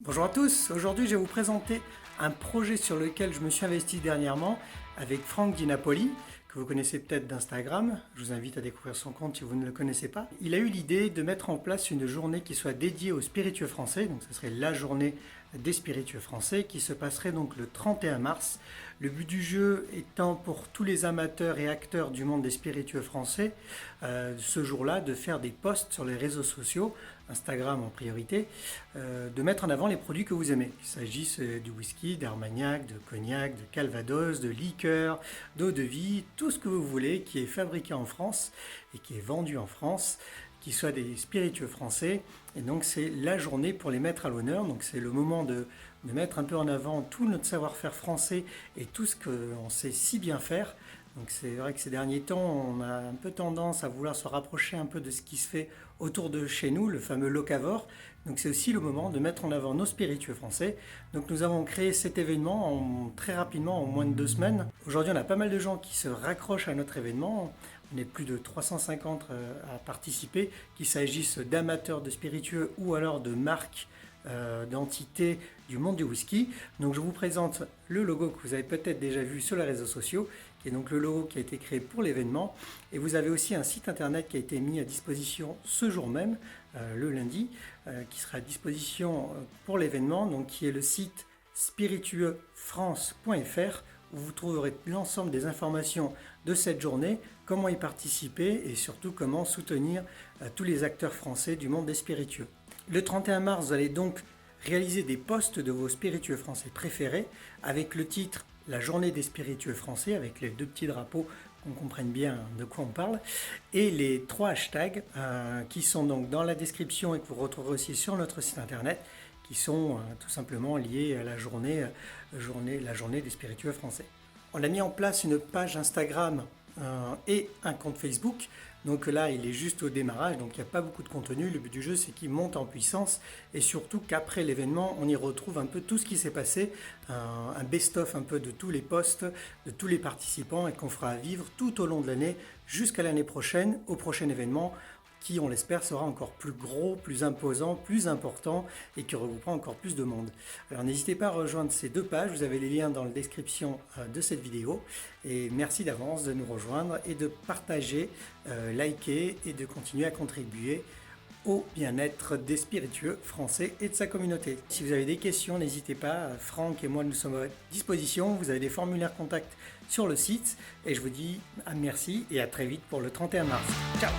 Bonjour à tous, aujourd'hui je vais vous présenter un projet sur lequel je me suis investi dernièrement avec Franck Di Napoli, que vous connaissez peut-être d'Instagram. Je vous invite à découvrir son compte si vous ne le connaissez pas. Il a eu l'idée de mettre en place une journée qui soit dédiée aux spiritueux français, donc ce serait la journée des spiritueux français qui se passerait donc le 31 mars. Le but du jeu étant pour tous les amateurs et acteurs du monde des spiritueux français, ce jour-là, de faire des posts sur les réseaux sociaux, Instagram en priorité, de mettre en avant les produits que vous aimez. Qu'il s'agisse du whisky, d'Armagnac, de cognac, de Calvados, de liqueur, d'eau de vie, tout ce que vous voulez qui est fabriqué en France et qui est vendu en France, qui soit des spiritueux français. Et donc c'est la journée pour les mettre à l'honneur. Donc c'est le moment de mettre un peu en avant tout notre savoir-faire français et tout ce qu'on sait si bien faire. Donc c'est vrai que ces derniers temps, on a un peu tendance à vouloir se rapprocher un peu de ce qui se fait autour de chez nous, le fameux locavore. Donc c'est aussi le moment de mettre en avant nos spiritueux français. Donc nous avons créé cet événement très rapidement, en moins de 2 semaines. Aujourd'hui, on a pas mal de gens qui se raccrochent à notre événement. On est plus de 350 à participer, qu'il s'agisse d'amateurs de spiritueux ou alors de marques, d'entités du monde du whisky. Donc je vous présente le logo que vous avez peut-être déjà vu sur les réseaux sociaux, qui est donc le logo qui a été créé pour l'événement. Et vous avez aussi un site internet qui a été mis à disposition ce jour même, le lundi, qui sera à disposition pour l'événement, donc qui est le site spiritueufrance.fr, où vous trouverez l'ensemble des informations de cette journée, comment y participer et surtout comment soutenir tous les acteurs français du monde des spiritueux. Le 31 mars, vous allez donc réaliser des posts de vos spiritueux français préférés avec le titre « La journée des spiritueux français » avec les 2 petits drapeaux, qu'on comprenne bien de quoi on parle, et les 3 hashtags qui sont donc dans la description et que vous retrouverez aussi sur notre site internet, qui sont tout simplement liés à la journée des spiritueux français. On a mis en place une page Instagram et un compte Facebook. Donc là, il est juste au démarrage, donc il n'y a pas beaucoup de contenu. Le but du jeu, c'est qu'il monte en puissance et surtout qu'après l'événement, on y retrouve un peu tout ce qui s'est passé, un best-of un peu de tous les posts, de tous les participants et qu'on fera vivre tout au long de l'année jusqu'à l'année prochaine, au prochain événement qui, on l'espère, sera encore plus gros, plus imposant, plus important et qui regroupera encore plus de monde. Alors n'hésitez pas à rejoindre ces 2 pages, vous avez les liens dans la description de cette vidéo. Et merci d'avance de nous rejoindre et de partager, liker et de continuer à contribuer au bien-être des spiritueux français et de sa communauté. Si vous avez des questions, n'hésitez pas, Franck et moi nous sommes à votre disposition, vous avez des formulaires contact sur le site et je vous dis merci et à très vite pour le 31 mars. Ciao!